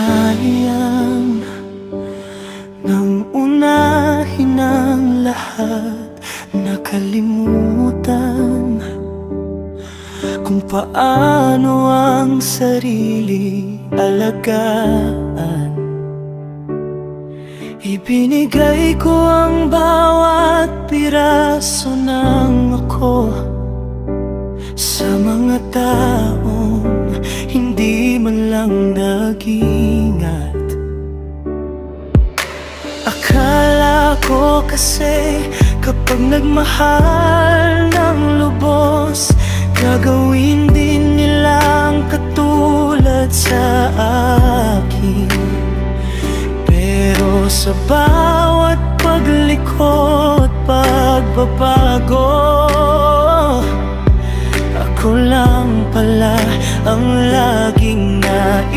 sayang nang unahin ang lahat, nakalimutan kung paano ang sarili alagaan. Ibinigay ko ang bawat piraso ng ako sa mga taong hindi man lang nag-ingat. Akala ko kasi kapag nagmahal ng lubos, gagawin din nilang katulad sa akin. Pero sa bawat paglikot, pagbabago, ako lang pala ang laging naiiwan.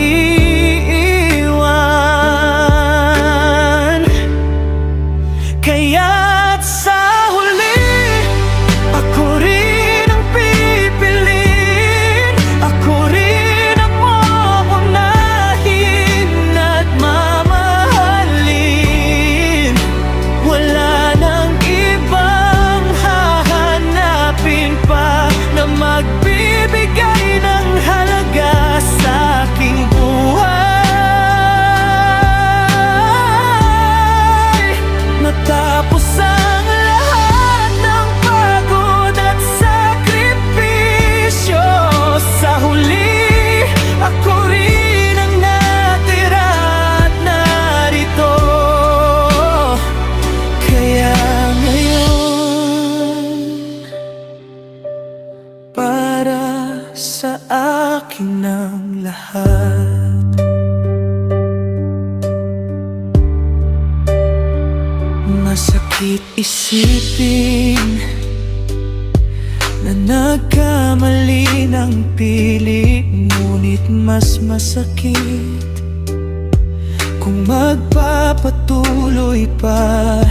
Kaya't sa huli, ako rin ang pipiliin, ako rin ang uunahin at mamahalin. Wala nang ibang hahanapin pa na magbibigay ng halaga sa aking buhay. Matapos ang lahat ng pagod at sakripisyo, sa huli, ako rin ang natira at narito. Kaya ngayon, para sa akin ang lahat. Masakit isipin na nagkamali ng pili, ngunit mas masakit kung magpapatuloy pa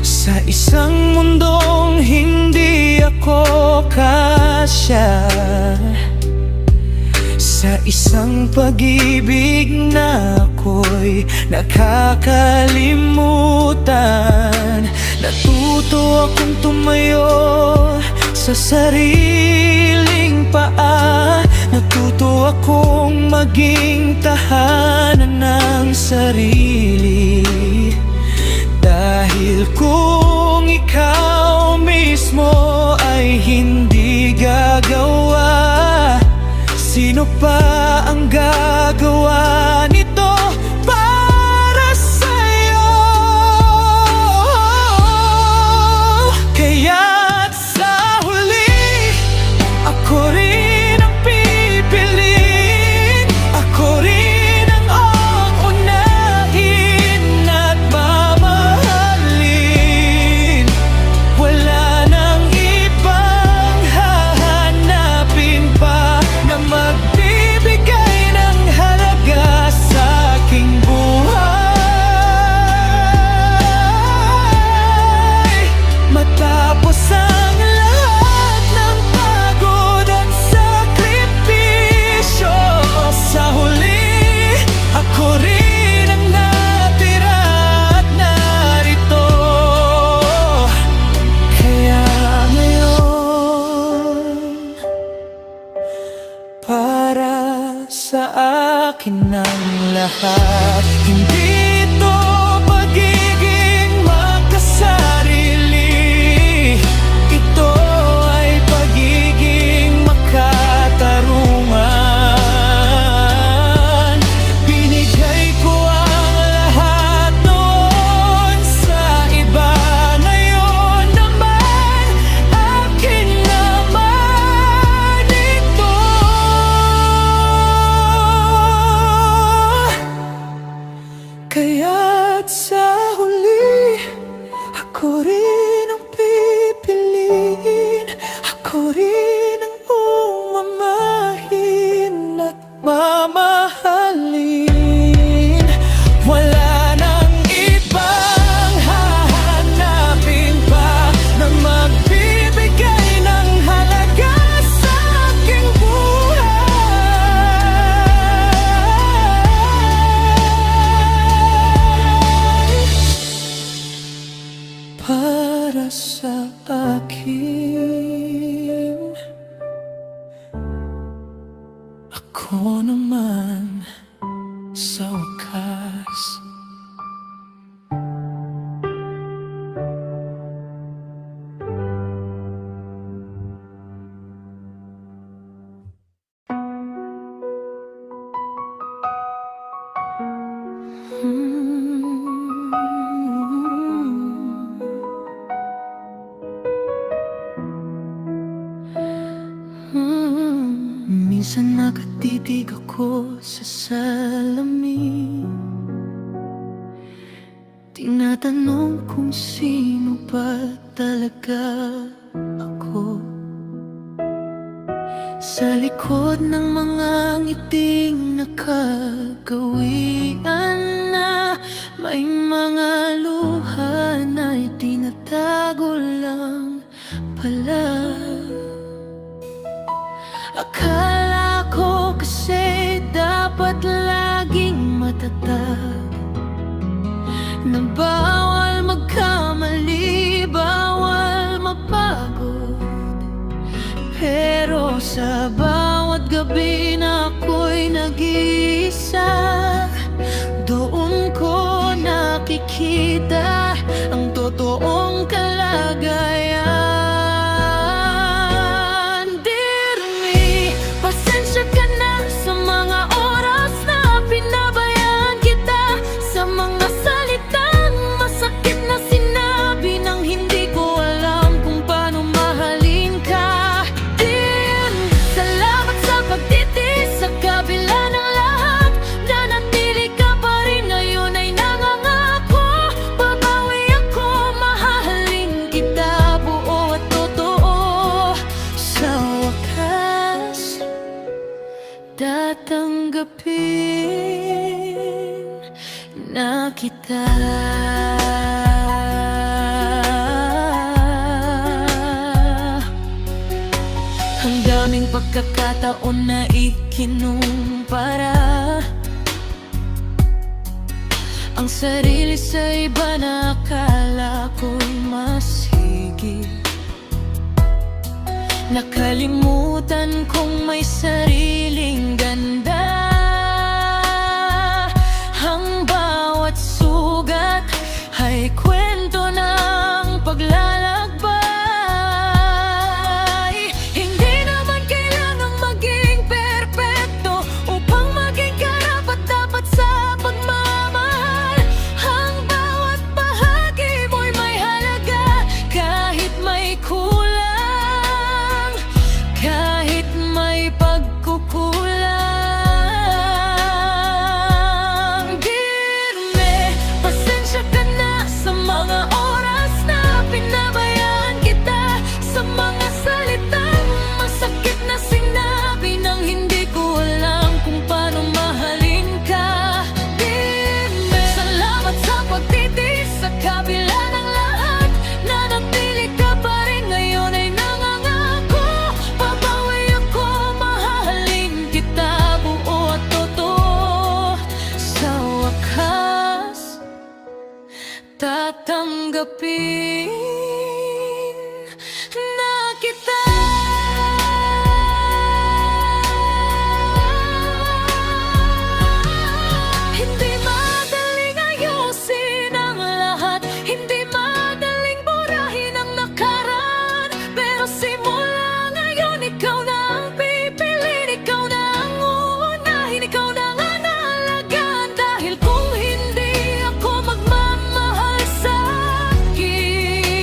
sa isang mundong hindi ako kasya, sa isang pag-ibig na ako'y nakakalimutan. Natuto akong tumayo sa sariling paa, natuto akong maging tahanan ng sarili. Dahil kung ikaw mismo ay hindi gagawa, sino pa ang gagawa nito para sa'yo? Kaya't sa huli, ako rin ang pipiliin, ako rin ang uunahin at mamahalin. Wala nang ibang hahanapin pa na magbibigay ng halaga sa aking buhay. Matapos ang lahat ng pagod at sakripisyo, sa huli, ako rin ang natira at narito. Kaya ngayon, para sa akin ang lahat. Hindi ito pagiging magkasarili, ito ay pagiging makatarungan. Binigay ko ang lahat noon sa iba, ngayon naman akin naman ito. Kaya't sa huli, ako rin ang pipiliin, ako rin ang umamahin at mamahalin. Wala nang ibang hahanapin pa na magbibigay ng halaga sa aking buhay. sa wakas. Minsan nakatitig ako sa salamin, tinatanong kung sino ba talaga ako. Sa likod ng mga ngiting nakagawian na may mga luha na itinatago lang pala. Akala ko kasi dapat laging matatag, na bawal magkamali, bawal mapagod. Pero sa bawat gabi na ako'y nag-iisa, doon ko nakikita ang totoong kalagayan. Pasensya ka na sa mga oras na pinabayaan kita, sa mga salitang masakit na sinabi nang hindi ko alam kung paano mahalin ka. Din, salamat sa pagtitis sa kabila ng lahat, nanatili ka pa rin, ngayon ay nangangako. Babawi ako, mahahalin kita buo at totoo. Sa wakas, tatanggapin na kita. Ang daming pagkakataon na ikinumpara ang sarili sa iba na akala ko'y mas higit. Nakalimutan kong may sariling ganda. Ang bawat sugat ay kwento ng paglalakbay. Hindi naman kailangang maging perpekto upang maging karapat-dapat sa pagmamahal. Ang bawat bahagi mo'y may halaga, kahit may kulang, kahit may pagkukulang. Dirme, pasensya ka na sa mga oras na pinabayaan kita, sa mga salitang masakit na sinabi nang hindi ko alam kung paano mahalin ka. Dirme, salamat sa pagtitis sa kabila ng lahat, nanatili ka pa rin, ngayon ay nangangako. Babawi ako, mahahalin kita buo at totoo. Sa wakas, tatanggapin na kita. Hindi madaling ayusin ang lahat, hindi madaling burahin ang nakaraan, pero simula ngayon ikaw na ang pipiliin, ikaw na ang uunahin, ikaw na ang aalagaan. Dahil kung hindi ako magmamahal sa akin,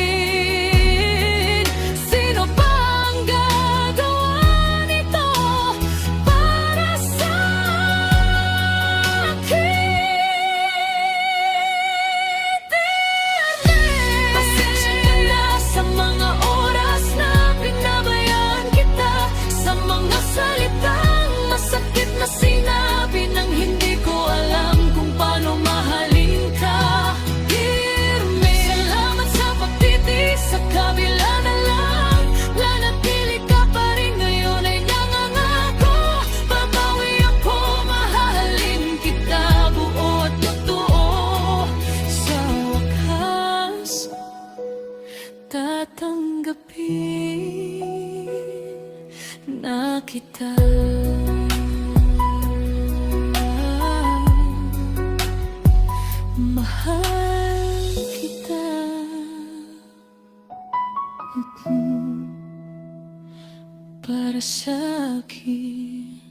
para sa'kin.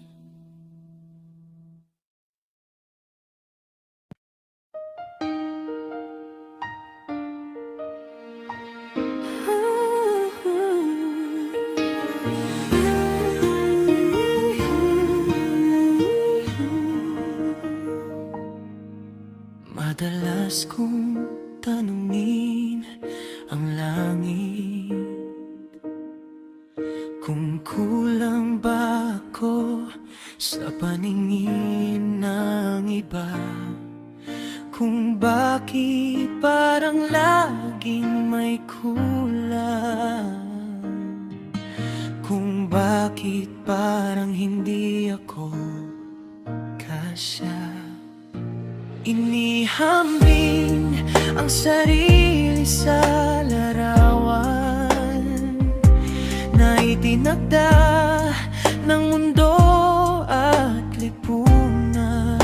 Madalas kong tanungin ang langit kung kulang ba ako sa paningin ng iba, kung bakit parang laging may kulang, kung bakit parang hindi ako kasya. Inihambing ang sarili sa larawan na itinakda ng mundo at lipunan.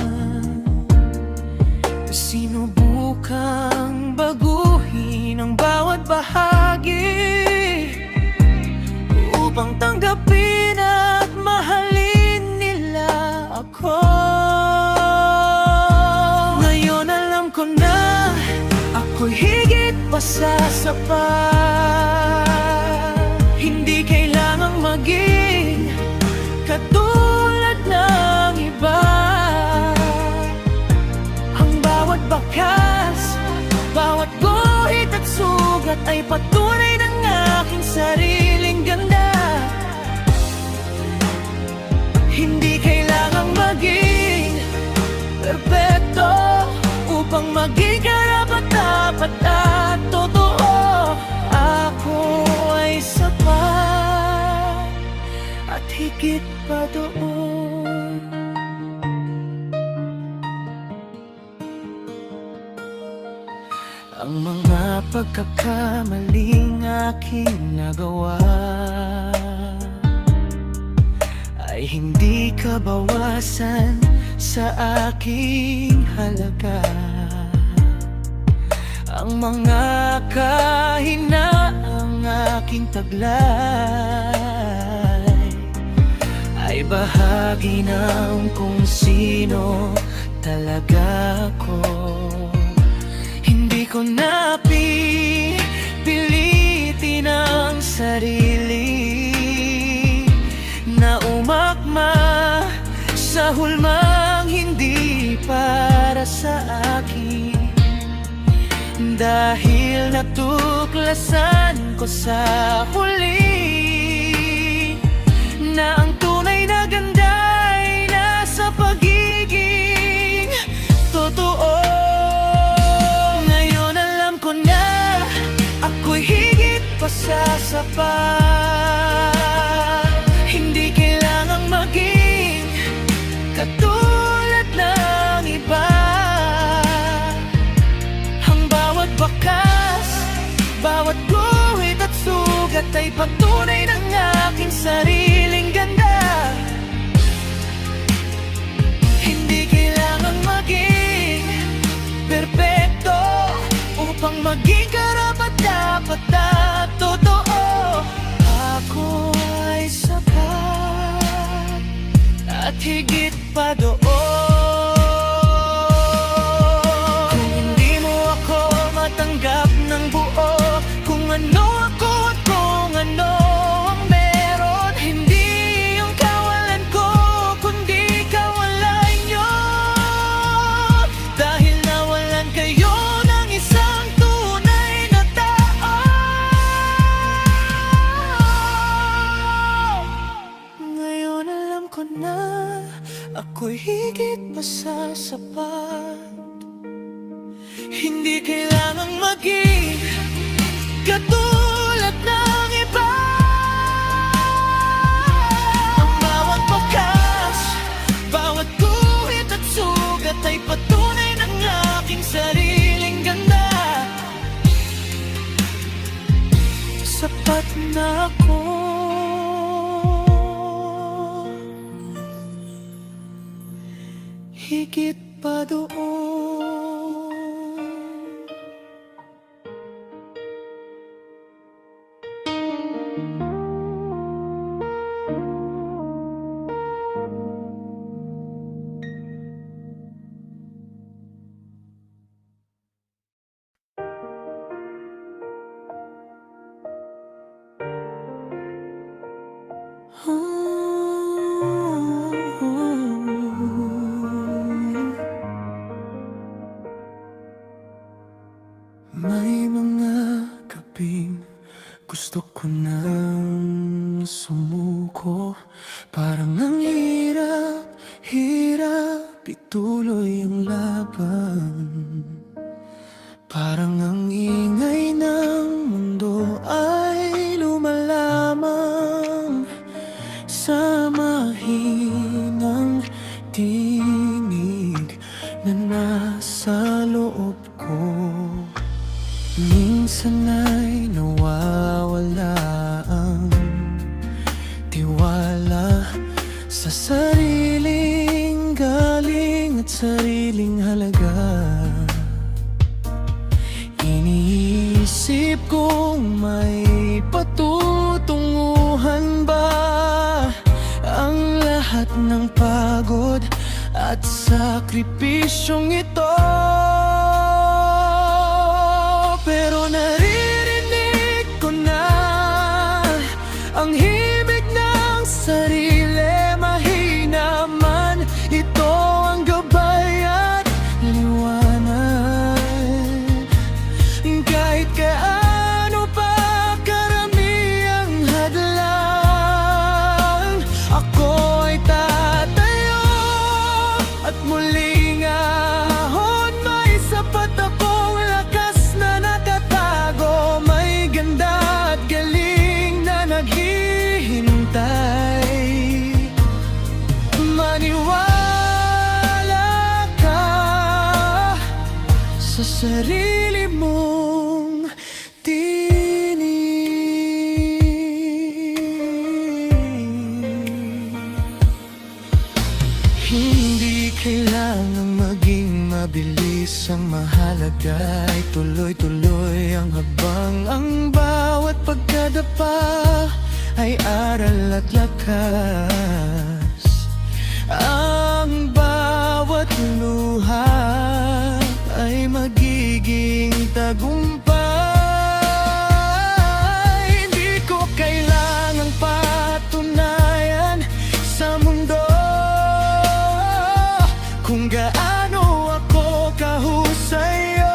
Sinubukang baguhin ang bawat bahagi upang tanggapin at mahalin nila ako. Ko na ako'y higit pa sa sapat. Hindi kailangang maging katulad ng iba. Ang bawat bakas, bawat guhit at sugat ay patunay ng aking sariling ganda. Hindi kailangang maging perfecto upang maging karapat-dapat at totoo. Ako ay sapat at higit pa doon. Ang mga pagkakamaling aking nagawa ay hindi kabawasan sa aking halaga. Ang mga kahinaang aking taglay ay bahagi ng kung sino talaga ako. Hindi ko napipilitin ang sarili na umakma sa hulmang hindi para sa akin. Dahil natuklasan ko sa huli na ang tunay na ganda ay nasa pagiging totoo. Ngayon alam ko na ako'y higit pa sa sapat. Hindi kailangang maging katulad ng iba. Bakas, bawat guhit at sugat ay patunay ng aking sariling ganda. Hindi kailangang maging perpekto upang maging karapat-dapat at totoo. Ako ay sapat at higit pa doon. Tanggap ng buo kung ano ako at kung ano ang meron. Hindi yung kawalan ko, kundi kawalan nyo. Dahil nawalan kayo ng isang tunay na tao. Ngayon alam ko na ako'y higit pa sa sapat. Hindi kailangang maging katulad ng iba. Ang bawat bakas, bawat guhit at sugat ay patunay ng aking sariling ganda. Sapat na ako. Higit pa doon. May mga gabing gusto ko nang sumuko. Parang ang hirap, hirap ituloy ang laban. Parang ang ingay ng mundo ay lumalamang sa mahinang tinig na nasa loob ko. Minsan ay nawawala ang tiwala sa sariling galing at sariling halaga. Iniisip kong may patutunguhan ba ang lahat ng pagod at sakripisyong ito. Pero naririnig ko na ang himig ng sarili. Mahina man ito ang gabay at liwanag. Kahit kaano pa karami ang hadlang, ako ay tatayo at muling ahon. May sapat akong lakas na nakatago. May ganda at galing na naghihintay. Maniwala ka sa sarili mong tinig. Hindi kailangang maging mabilis, ang mahalaga ay tuloy-tuloy ang habang. Ang bawat pagkadapa ay aral at lakas. Ang bawat luha ay magiging tagumpay. Hindi ko kailangang patunayan sa mundo kung gaano ako kahusay o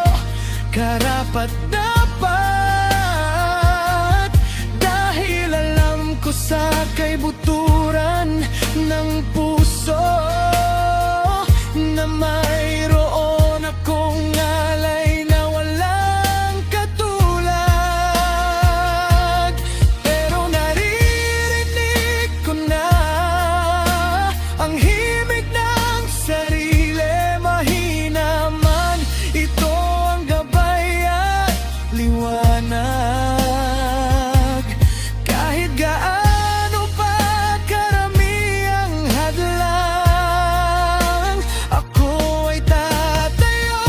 karapat-dapat. Dahil alam ko sa kaibuturan ng puso na mayroon akong alay na walang katulad. Pero naririnig ko na ang himig ng sarili. Mahina man ito ang gabay at liwanag. Kahit gaano pa karami ang hadlang, ako ay tatayo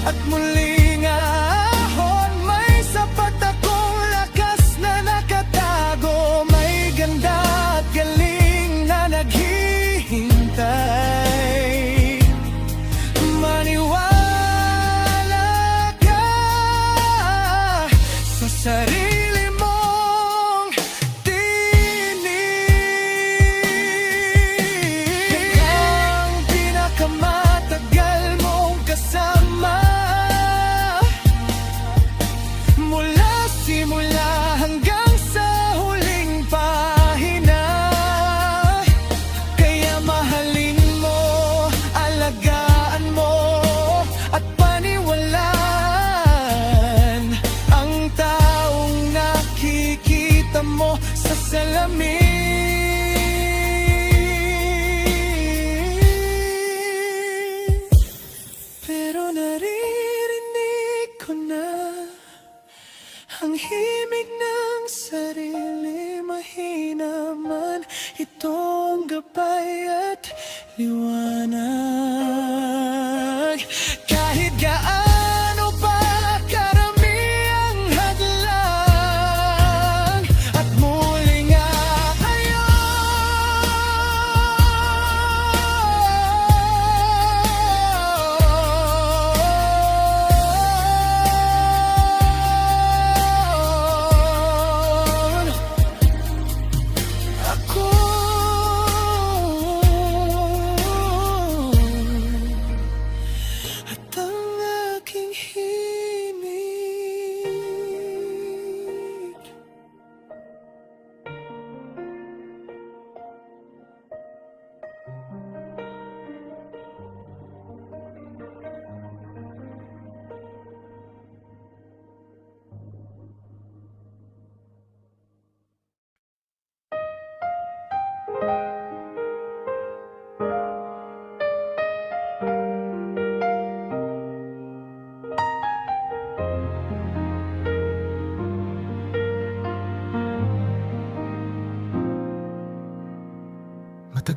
at muling ahon. May sapat akong lakas na nakatago. May ganda at galing na naghihintay. Maniwala ka sa sarili mong tinig. Ang pinakamatagal mong kasama mula simula hanggang sa huling pahina. Kaya mahalin mo, alagaan mo at paniwalaan ang taong nakikita mo sa salamin. Pero naririnig ko na ang himig ng sarili. Mahina man ito ang gabay at liwanag. Kahit gaano pa karami ang hadlang, at muling aayon. Ako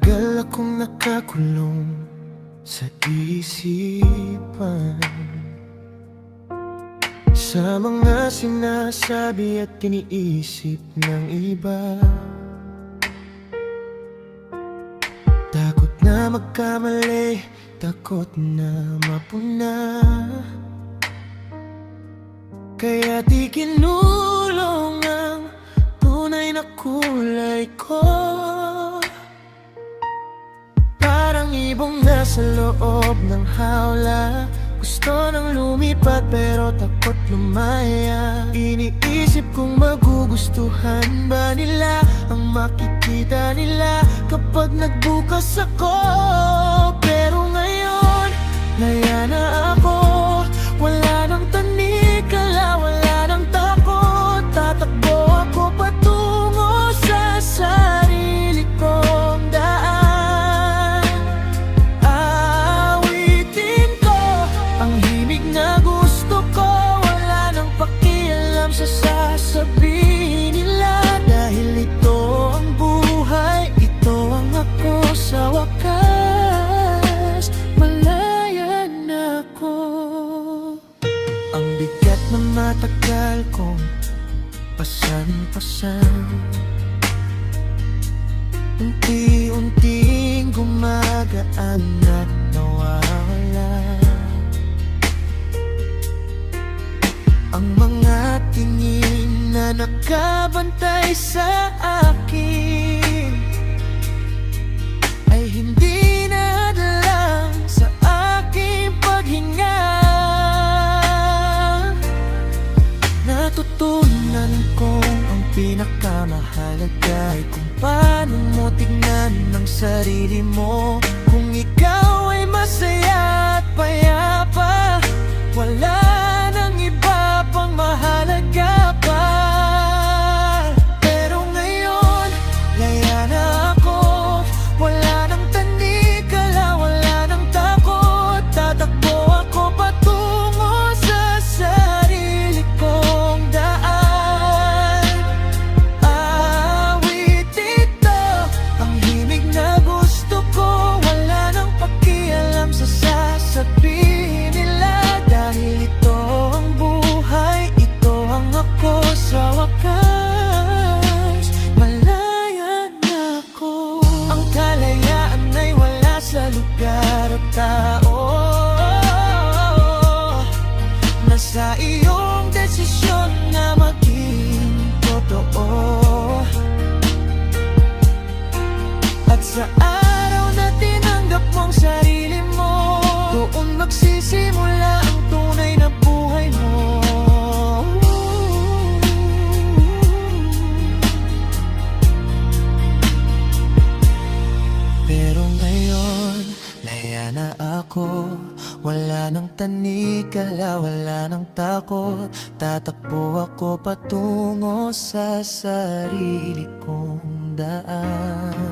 Matagal akong nakakulong sa isipan, sa mga sinasabi at iniisip ng iba. Takot na magkamali, takot na mapuna, kaya di kinulong ang tunay na kulay ko. Parang ibong nasa loob ng hawla, gusto nang lumipat pero takot lumaya. Iniisip kung magugustuhan ba nila ang makikita nila kapag nagbukas ako. Pero ngayon, laya na ako, wala nang tanikala, wala nang takot. Tatakbo ako patungo sa sarili kong daan. Awitin ko ang himig na gusto ko, wala nang pakialam sa sasabihin nila. Dahil ito ang buhay, ito ang ako, sa wakas malaya na ako. Ang bigat na matagal kong pasan-pasan, unti-unting gumagaan at nawawala. Ang mga tingin na nakabantay sa akin ay hindi nadalang sa aking paghinga. Natutunan kong ang pinakamahalaga ay kung paano mo tignan ang sarili mo. Kung ikaw ay masaya at payapa, wala nang iba pang mahalaga pa. Pero ngayon, laya na ako, wala nang tanikala, wala nang takot. Tatakbo ako patungo sa sarili kong daan. Awit ito ang himig na gusto ko, wala nang pakialam sa sasabihin nila. Dahil ito ang buhay, ito ang ako, sa wakas malaya na ako. Ang kalayaan ay wala sa lugar at tao, nasa iyong desisyon na maging totoo. At sa araw na tinanggap mong sarili mo, doon magsisimula ang tunay na buhay mo. Pero ngayon, laya na ako, wala nang tanikala, wala nang takot. Tatakbo ako patungo sa sarili kong daan.